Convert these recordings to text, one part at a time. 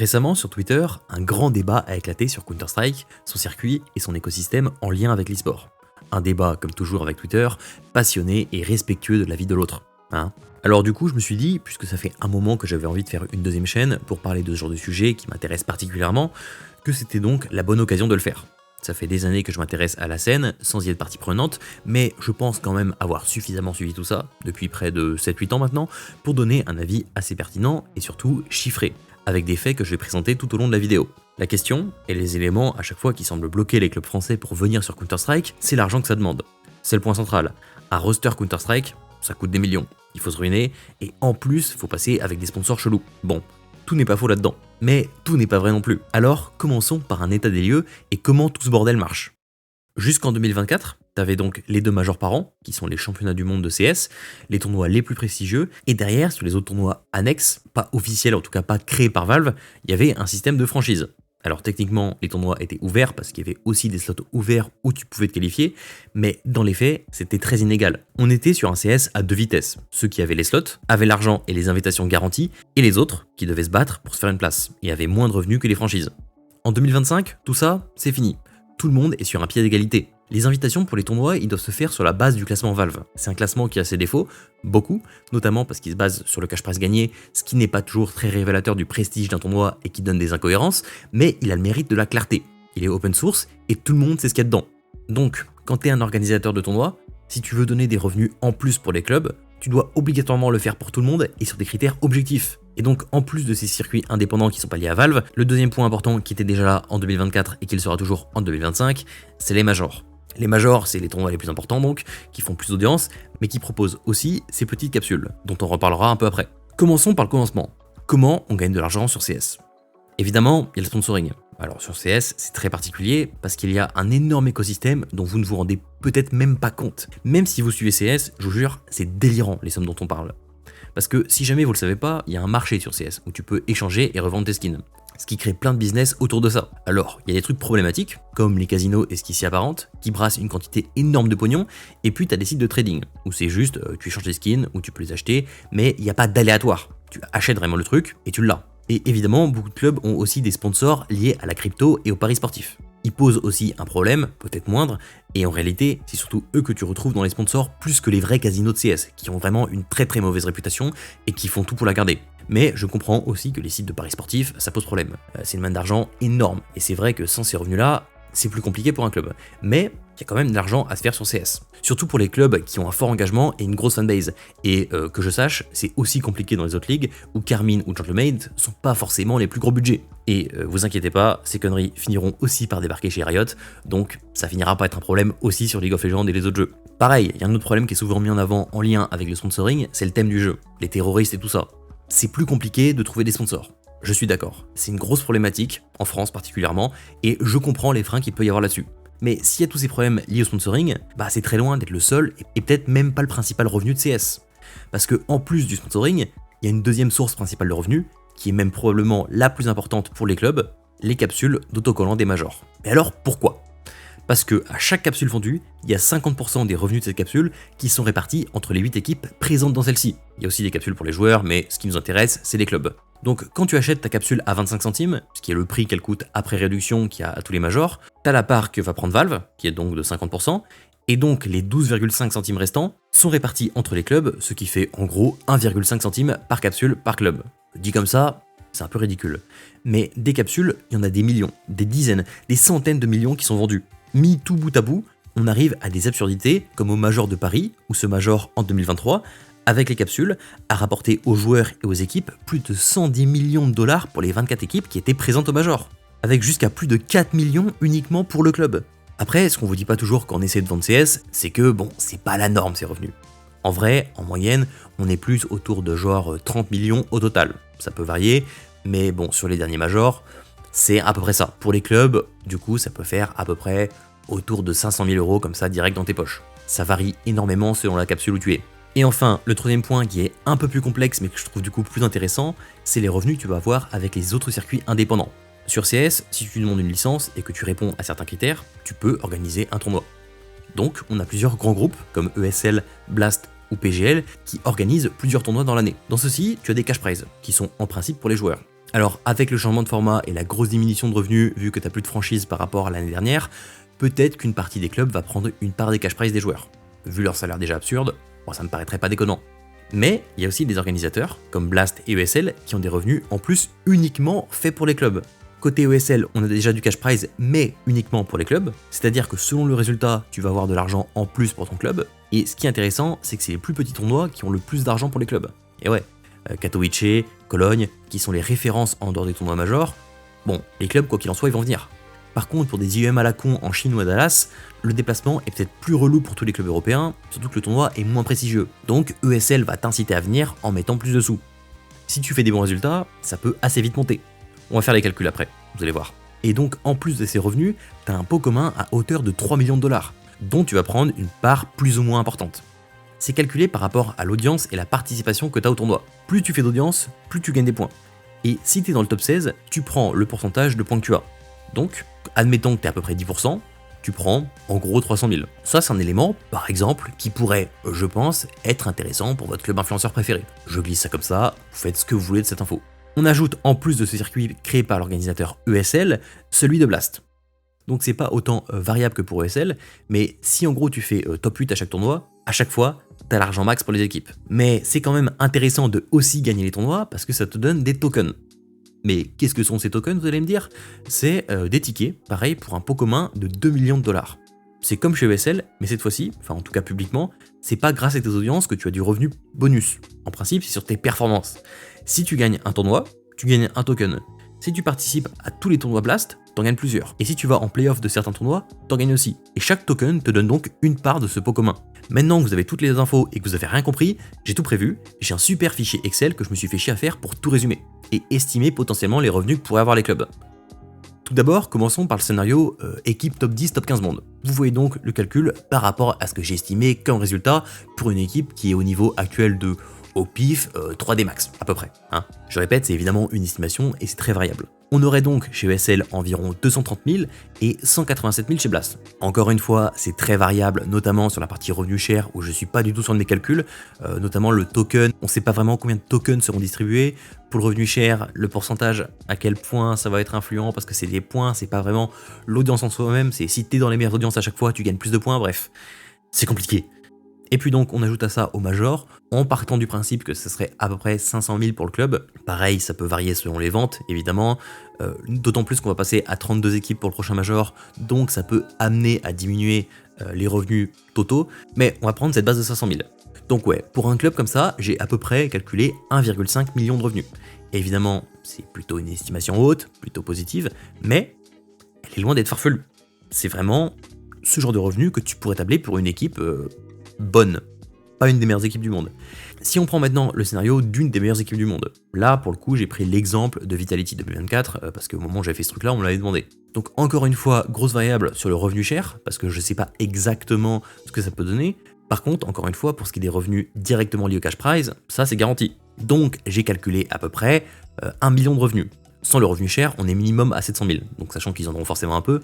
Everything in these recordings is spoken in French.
Récemment, sur Twitter, un grand débat a éclaté sur Counter-Strike, son circuit et son écosystème en lien avec l'e-sport. Un débat, comme toujours avec Twitter, passionné et respectueux de la vie de l'autre. Alors du coup, je me suis dit, puisque ça fait un moment que j'avais envie de faire une deuxième chaîne pour parler de ce genre de sujet qui m'intéresse particulièrement, que c'était donc la bonne occasion de le faire. Ça fait des années que je m'intéresse à la scène, sans y être partie prenante, mais je pense quand même avoir suffisamment suivi tout ça, depuis près de 7-8 ans maintenant, pour donner un avis assez pertinent et surtout chiffré, avec des faits que je vais présenter tout au long de la vidéo. La question, et les éléments à chaque fois qui semblent bloquer les clubs français pour venir sur Counter-Strike, c'est l'argent que ça demande. C'est le point central. Un roster Counter-Strike, ça coûte des millions. Il faut se ruiner, et en plus, faut passer avec des sponsors chelous. Bon, tout n'est pas faux là-dedans. Mais tout n'est pas vrai non plus. Alors, commençons par un état des lieux et comment tout ce bordel marche. Jusqu'en 2024, t'avais donc les 2 majors par an, qui sont les championnats du monde de CS, les tournois les plus prestigieux, et derrière, sur les autres tournois annexes, pas officiels, en tout cas pas créés par Valve, il y avait un système de franchise. Alors techniquement, les tournois étaient ouverts parce qu'il y avait aussi des slots ouverts où tu pouvais te qualifier, mais dans les faits, c'était très inégal. On était sur un CS à 2 vitesses. Ceux qui avaient les slots avaient l'argent et les invitations garanties, et les autres, qui devaient se battre pour se faire une place, et avaient moins de revenus que les franchises. En 2025, tout ça, c'est fini. Tout le monde est sur un pied d'égalité. Les invitations pour les tournois, ils doivent se faire sur la base du classement Valve. C'est un classement qui a ses défauts, beaucoup, notamment parce qu'il se base sur le cash prize gagné, ce qui n'est pas toujours très révélateur du prestige d'un tournoi et qui donne des incohérences, mais il a le mérite de la clarté. Il est open source et tout le monde sait ce qu'il y a dedans. Donc, quand tu es un organisateur de tournoi, si tu veux donner des revenus en plus pour les clubs, tu dois obligatoirement le faire pour tout le monde et sur des critères objectifs. Et donc, en plus de ces circuits indépendants qui sont pas liés à Valve, le deuxième point important qui était déjà là en 2024 et qui le sera toujours en 2025, c'est les majors. Les majors, c'est les tournois les plus importants donc, qui font plus d'audience, mais qui proposent aussi ces petites capsules, dont on reparlera un peu après. Commençons par le commencement. Comment on gagne de l'argent sur CS ? Évidemment, il y a le sponsoring. Alors sur CS, c'est très particulier parce qu'il y a un énorme écosystème dont vous ne vous rendez peut-être même pas compte. Même si vous suivez CS, je vous jure, c'est délirant les sommes dont on parle. Parce que si jamais vous le savez pas, il y a un marché sur CS où tu peux échanger et revendre tes skins. Ce qui crée plein de business autour de ça. Alors, il y a des trucs problématiques, comme les casinos et ce qui s'y apparente, qui brassent une quantité énorme de pognon, et puis t'as des sites de trading, où c'est juste, tu échanges tes skins, où tu peux les acheter, mais il n'y a pas d'aléatoire. Tu achètes vraiment le truc, et tu l'as. Et évidemment, beaucoup de clubs ont aussi des sponsors liés à la crypto et aux paris sportifs. Ils posent aussi un problème, peut-être moindre, et en réalité, c'est surtout eux que tu retrouves dans les sponsors plus que les vrais casinos de CS, qui ont vraiment une très très mauvaise réputation et qui font tout pour la garder. Mais je comprends aussi que les sites de paris sportifs, ça pose problème. C'est une manne d'argent énorme, et c'est vrai que sans ces revenus-là, c'est plus compliqué pour un club. Mais il y a quand même de l'argent à se faire sur CS. Surtout pour les clubs qui ont un fort engagement et une grosse fanbase. Et que je sache, c'est aussi compliqué dans les autres ligues où Karmine ou Gentlemade sont pas forcément les plus gros budgets. Et vous inquiétez pas, ces conneries finiront aussi par débarquer chez Riot, donc ça finira par être un problème aussi sur League of Legends et les autres jeux. Pareil, il y a un autre problème qui est souvent mis en avant en lien avec le sponsoring, c'est le thème du jeu, les terroristes et tout ça. C'est plus compliqué de trouver des sponsors. Je suis d'accord, c'est une grosse problématique, en France particulièrement, et je comprends les freins qu'il peut y avoir là-dessus. Mais s'il y a tous ces problèmes liés au sponsoring, c'est très loin d'être le seul, et peut-être même pas le principal revenu de CS. Parce que en plus du sponsoring, il y a une deuxième source principale de revenus, qui est même probablement la plus importante pour les clubs, les capsules d'autocollants des majors. Mais alors pourquoi ? Parce que à chaque capsule vendue, il y a 50% des revenus de cette capsule qui sont répartis entre les 8 équipes présentes dans celle-ci. Il y a aussi des capsules pour les joueurs, mais ce qui nous intéresse, c'est les clubs. Donc quand tu achètes ta capsule à 25 centimes, ce qui est le prix qu'elle coûte après réduction qu'il y a à tous les majors, t'as la part que va prendre Valve, qui est donc de 50%, et donc les 12,5 centimes restants sont répartis entre les clubs, ce qui fait en gros 1,5 centime par capsule par club. Dit comme ça, c'est un peu ridicule. Mais des capsules, il y en a des millions, des dizaines, des centaines de millions qui sont vendus. Mis tout bout à bout, on arrive à des absurdités comme au Major de Paris, ou ce Major en 2023, avec les capsules, a rapporté aux joueurs et aux équipes plus de 110 millions de dollars pour les 24 équipes qui étaient présentes au Major, avec jusqu'à plus de 4 millions uniquement pour le club. Après, ce qu'on vous dit pas toujours quand on essaie de vendre CS, c'est que c'est pas la norme ces revenus. En vrai, en moyenne, on est plus autour de genre 30 millions au total. Ça peut varier, mais sur les derniers Majors, c'est à peu près ça. Pour les clubs, du coup, ça peut faire à peu près autour de 500 000 € comme ça direct dans tes poches. Ça varie énormément selon la capsule où tu es. Et enfin, le troisième point qui est un peu plus complexe mais que je trouve du coup plus intéressant, c'est les revenus que tu vas avoir avec les autres circuits indépendants. Sur CS, si tu demandes une licence et que tu réponds à certains critères, tu peux organiser un tournoi. Donc, on a plusieurs grands groupes comme ESL, Blast ou PGL qui organisent plusieurs tournois dans l'année. Dans ceux-ci, tu as des cash prizes qui sont en principe pour les joueurs. Alors avec le changement de format et la grosse diminution de revenus vu que t'as plus de franchise par rapport à l'année dernière, peut-être qu'une partie des clubs va prendre une part des cash prize des joueurs. Vu leur salaire déjà absurde, bon, ça me paraîtrait pas déconnant. Mais il y a aussi des organisateurs, comme Blast et ESL, qui ont des revenus en plus uniquement faits pour les clubs. Côté ESL, on a déjà du cash prize, mais uniquement pour les clubs, c'est-à-dire que selon le résultat, tu vas avoir de l'argent en plus pour ton club, et ce qui est intéressant, c'est que c'est les plus petits tournois qui ont le plus d'argent pour les clubs. Et ouais, Katowice, Cologne, qui sont les références en dehors des tournois majors, bon, les clubs, quoi qu'il en soit, ils vont venir. Par contre, pour des IEM à la con en Chine ou à Dallas, le déplacement est peut-être plus relou pour tous les clubs européens, surtout que le tournoi est moins prestigieux. Donc ESL va t'inciter à venir en mettant plus de sous. Si tu fais des bons résultats, ça peut assez vite monter. On va faire les calculs après, vous allez voir. Et donc en plus de ces revenus, t'as un pot commun à hauteur de 3 millions de dollars, dont tu vas prendre une part plus ou moins importante. C'est calculé par rapport à l'audience et la participation que t'as au tournoi. Plus tu fais d'audience, plus tu gagnes des points. Et si t'es dans le top 16, tu prends le pourcentage de points que tu as. Donc, admettons que tu es à peu près 10%, tu prends en gros 300 000. Ça, c'est un élément, par exemple, qui pourrait, je pense, être intéressant pour votre club influenceur préféré. Je glisse ça comme ça, vous faites ce que vous voulez de cette info. On ajoute, en plus de ce circuit créé par l'organisateur ESL, celui de Blast. Donc c'est pas autant variable que pour ESL, mais si en gros tu fais top 8 à chaque tournoi, à chaque fois, t'as l'argent max pour les équipes. Mais c'est quand même intéressant de aussi gagner les tournois parce que ça te donne des tokens. Mais qu'est-ce que sont ces tokens, vous allez me dire? C'est des tickets, pareil, pour un pot commun de 2 millions de dollars. C'est comme chez ESL, mais cette fois-ci, enfin en tout cas publiquement, c'est pas grâce à tes audiences que tu as du revenu bonus. En principe, c'est sur tes performances. Si tu gagnes un tournoi, tu gagnes un token. Si tu participes à tous les tournois Blast, t'en gagnes plusieurs. Et si tu vas en playoff de certains tournois, t'en gagnes aussi. Et chaque token te donne donc une part de ce pot commun. Maintenant que vous avez toutes les infos et que vous avez rien compris, j'ai tout prévu, j'ai un super fichier Excel que je me suis fait chier à faire pour tout résumer, et estimer potentiellement les revenus que pourraient avoir les clubs. Tout d'abord, commençons par le scénario équipe top 10, top 15 monde. Vous voyez donc le calcul par rapport à ce que j'ai estimé comme résultat pour une équipe qui est au niveau actuel de, au pif, 3D max, à peu près. Hein. Je répète, c'est évidemment une estimation et c'est très variable. On aurait donc chez ESL environ 230 000 et 187 000 chez Blast. Encore une fois, c'est très variable, notamment sur la partie revenu cher où je suis pas du tout sur mes calculs, notamment le token, on sait pas vraiment combien de tokens seront distribués. Pour le revenu cher, le pourcentage, à quel point ça va être influent, parce que c'est des points, c'est pas vraiment l'audience en soi-même, c'est si t'es dans les meilleures audiences à chaque fois, tu gagnes plus de points, bref, c'est compliqué. Et puis donc on ajoute à ça au major, en partant du principe que ce serait à peu près 500 000 pour le club. Pareil, ça peut varier selon les ventes, évidemment, d'autant plus qu'on va passer à 32 équipes pour le prochain major, donc ça peut amener à diminuer les revenus totaux, mais on va prendre cette base de 500 000. Donc ouais, pour un club comme ça, j'ai à peu près calculé 1,5 million de revenus. Et évidemment, c'est plutôt une estimation haute, plutôt positive, mais elle est loin d'être farfelue. C'est vraiment ce genre de revenus que tu pourrais tabler pour une équipe bonne, pas une des meilleures équipes du monde. Si on prend maintenant le scénario d'une des meilleures équipes du monde, là pour le coup j'ai pris l'exemple de Vitality 2024 parce qu'au moment où j'avais fait ce truc là on me l'avait demandé. Donc encore une fois, grosse variable sur le revenu cher, parce que je sais pas exactement ce que ça peut donner. Par contre, encore une fois, pour ce qui est des revenus directement liés au cash prize, ça c'est garanti. Donc j'ai calculé à peu près 1 million de revenus. Sans le revenu cher, on est minimum à 700 000. Donc sachant qu'ils en auront forcément un peu,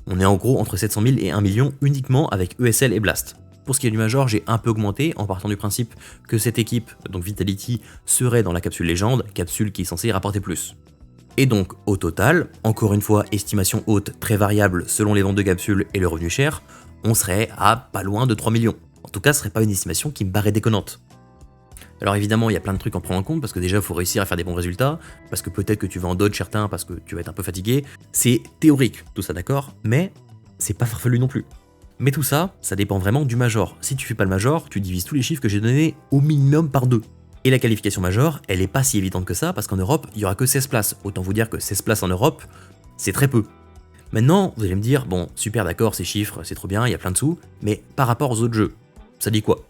on est en gros entre 700 000 et 1 million uniquement avec ESL et Blast. Pour ce qui est du Major, j'ai un peu augmenté en partant du principe que cette équipe, donc Vitality, serait dans la capsule légende, capsule qui est censée rapporter plus. Et donc au total, encore une fois, estimation haute très variable selon les ventes de capsules et le revenu cher, on serait à pas loin de 3 millions. En tout cas, ce serait pas une estimation qui me paraît déconnante. Alors évidemment, il y a plein de trucs à en prendre en compte, parce que déjà, il faut réussir à faire des bons résultats, parce que peut-être que tu vas en dodge certains, parce que tu vas être un peu fatigué. C'est théorique, tout ça d'accord, mais c'est pas farfelu non plus. Mais tout ça, ça dépend vraiment du major. Si tu fais pas le major, tu divises tous les chiffres que j'ai donnés au minimum par 2. Et la qualification major, elle est pas si évidente que ça, parce qu'en Europe, il y aura que 16 places. Autant vous dire que 16 places en Europe, c'est très peu. Maintenant, vous allez me dire, bon, super d'accord, ces chiffres, c'est trop bien, il y a plein de sous, mais par rapport aux autres jeux, ça dit quoi?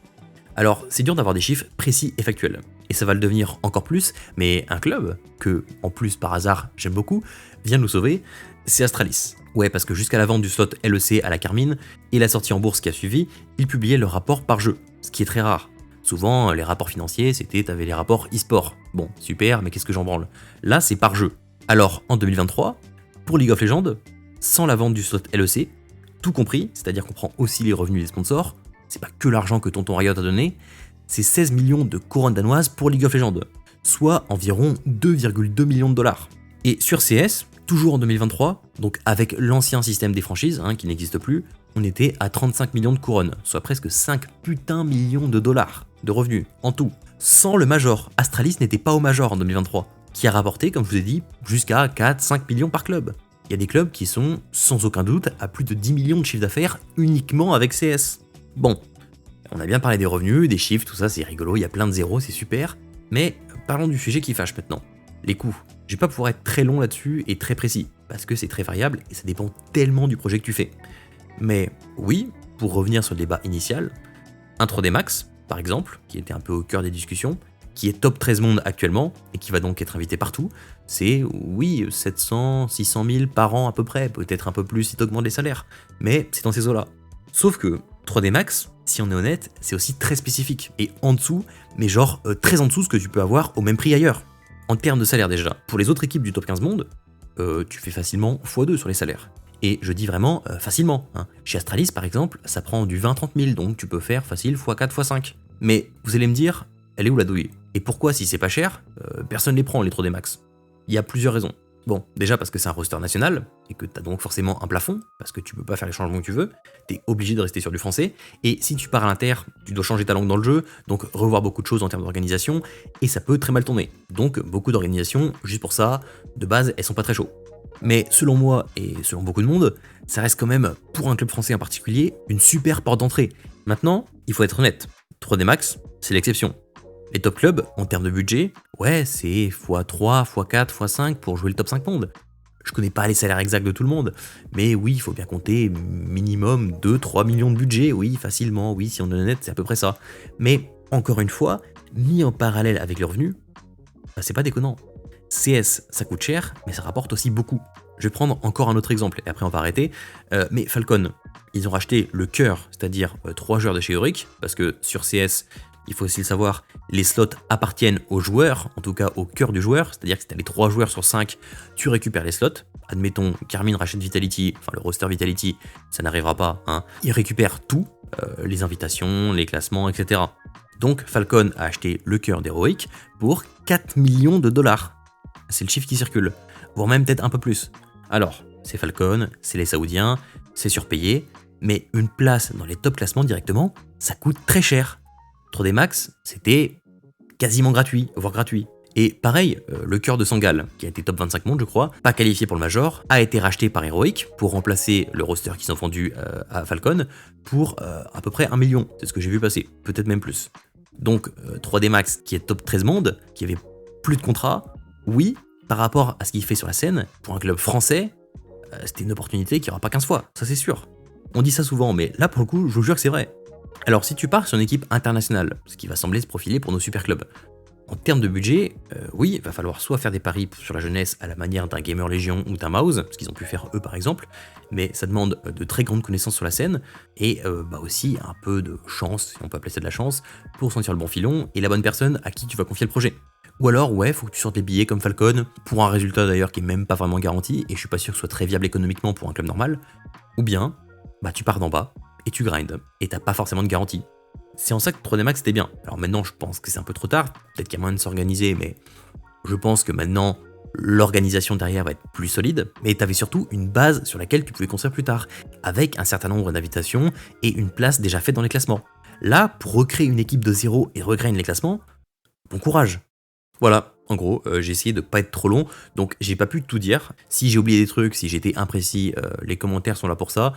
Alors, c'est dur d'avoir des chiffres précis et factuels. Et ça va le devenir encore plus, mais un club, que, en plus par hasard, j'aime beaucoup, vient de nous sauver, c'est Astralis. Ouais, parce que jusqu'à la vente du slot LEC à la Carmine, et la sortie en bourse qui a suivi, ils publiaient leur rapport par jeu, ce qui est très rare. Souvent, les rapports financiers, t'avais les rapports e-sport. Bon, super, mais qu'est-ce que j'en branle? Là, c'est par jeu. Alors, en 2023, pour League of Legends, sans la vente du slot LEC, tout compris, c'est-à-dire qu'on prend aussi les revenus des sponsors, c'est pas que l'argent que Tonton Riot a donné, c'est 16 millions de couronnes danoises pour League of Legends. soit environ 2,2 millions de dollars. Et sur CS, toujours en 2023, donc avec l'ancien système des franchises, qui n'existe plus, on était à 35 millions de couronnes, soit presque 5 putains millions de dollars de revenus en tout. Sans le Major, Astralis n'était pas au Major en 2023, qui a rapporté, comme je vous ai dit, jusqu'à 4-5 millions par club. Il y a des clubs qui sont, sans aucun doute, à plus de 10 millions de chiffre d'affaires uniquement avec CS. Bon, on a bien parlé des revenus, des chiffres, tout ça c'est rigolo, il y a plein de zéros, c'est super, mais parlons du sujet qui fâche maintenant, les coûts. Je vais pas pouvoir être très long là-dessus et très précis, parce que c'est très variable et ça dépend tellement du projet que tu fais. Mais oui, pour revenir sur le débat initial, Intro des Max, par exemple, qui était un peu au cœur des discussions, qui est top 13 monde actuellement, et qui va donc être invité partout, c'est, oui, 700, 600 000 par an à peu près, peut-être un peu plus si t'augmentes les salaires, mais c'est dans ces eaux-là. Sauf que 3D Max, si on est honnête, c'est aussi très spécifique, et en dessous, mais genre très en dessous ce que tu peux avoir au même prix ailleurs. En termes de salaire déjà, pour les autres équipes du top 15 monde, tu fais facilement x2 sur les salaires. Et je dis vraiment facilement. Chez Astralis par exemple, ça prend du 20-30 000, donc tu peux faire facile x4, x5. Mais vous allez me dire, elle est où la douille? Et pourquoi si c'est pas cher, personne les prend les 3D Max? Il y a plusieurs raisons. Bon, déjà parce que c'est un roster national, et que t'as donc forcément un plafond, parce que tu peux pas faire les changements que tu veux, t'es obligé de rester sur du français, et si tu pars à l'inter, tu dois changer ta langue dans le jeu, donc revoir beaucoup de choses en termes d'organisation, et ça peut très mal tourner. Donc beaucoup d'organisations, juste pour ça, de base, elles sont pas très chaudes. Mais selon moi, et selon beaucoup de monde, ça reste quand même, pour un club français en particulier, une super porte d'entrée. Maintenant, il faut être honnête, 3D Max, c'est l'exception. Les top clubs, en termes de budget, ouais, c'est x3, x4, x5 pour jouer le top 5 monde. Je connais pas les salaires exacts de tout le monde, mais oui, il faut bien compter minimum 2-3 millions de budget, oui, facilement, oui, si on est honnête, c'est à peu près ça. Mais, encore une fois, mis en parallèle avec le revenu, bah, c'est pas déconnant. CS, ça coûte cher, mais ça rapporte aussi beaucoup. Je vais prendre encore un autre exemple, et après on va arrêter. Mais Falcon, ils ont racheté le cœur, c'est-à-dire 3 joueurs de chez Heroic, parce que sur CS, il faut aussi le savoir, les slots appartiennent aux joueurs, en tout cas au cœur du joueur, c'est-à-dire que si tu as les 3 joueurs sur 5, tu récupères les slots. Admettons, Carmine rachète Vitality, enfin le roster Vitality, ça n'arrivera pas, il récupère tout, les invitations, les classements, etc. Donc Falcon a acheté le cœur d'Heroic pour 4 millions de dollars. C'est le chiffre qui circule, voire même peut-être un peu plus. Alors, c'est Falcon, c'est les Saoudiens, c'est surpayé, mais une place dans les top classements directement, ça coûte très cher. 3D Max, c'était quasiment gratuit, voire gratuit. Et pareil, le cœur de Sangal, qui a été top 25 monde je crois, pas qualifié pour le Major, a été racheté par Heroic pour remplacer le roster qu'ils ont vendu à Falcon pour à peu près 1 million, c'est ce que j'ai vu passer, peut-être même plus. Donc 3D Max, qui est top 13 monde, qui avait plus de contrats, oui, par rapport à ce qu'il fait sur la scène, pour un club français, c'était une opportunité qu'il n'y aura pas 15 fois, ça c'est sûr. On dit ça souvent, mais là pour le coup, je vous jure que c'est vrai. Alors si tu pars sur une équipe internationale, ce qui va sembler se profiler pour nos super clubs, en termes de budget, oui, il va falloir soit faire des paris sur la jeunesse à la manière d'un Gamer Légion ou d'un Mouse, ce qu'ils ont pu faire eux par exemple, mais ça demande de très grandes connaissances sur la scène, et aussi un peu de chance, si on peut appeler ça de la chance, pour sentir le bon filon et la bonne personne à qui tu vas confier le projet. Ou alors, ouais, faut que tu sortes les billets comme Falcon, pour un résultat d'ailleurs qui est même pas vraiment garanti, et je suis pas sûr que ce soit très viable économiquement pour un club normal, ou bien, bah tu pars d'en bas, et tu grindes, et t'as pas forcément de garantie. C'est en ça que 3D Max c'était bien. Alors maintenant je pense que c'est un peu trop tard, peut-être qu'il y a moyen de s'organiser, mais je pense que maintenant l'organisation derrière va être plus solide, mais t'avais surtout une base sur laquelle tu pouvais construire plus tard, avec un certain nombre d'invitations et une place déjà faite dans les classements. Là, pour recréer une équipe de zéro et regrind les classements, bon courage. Voilà, en gros, j'ai essayé de pas être trop long, donc j'ai pas pu tout dire. Si j'ai oublié des trucs, si j'étais imprécis, les commentaires sont là pour ça.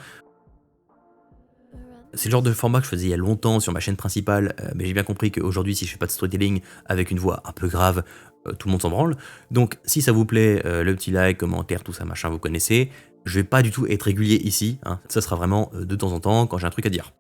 C'est le genre de format que je faisais il y a longtemps sur ma chaîne principale, mais j'ai bien compris qu'aujourd'hui, si je fais pas de storytelling avec une voix un peu grave, tout le monde s'en branle. Donc, si ça vous plaît, le petit like, commentaire, tout ça, machin, vous connaissez. Je vais pas du tout être régulier ici, ça sera vraiment de temps en temps quand j'ai un truc à dire.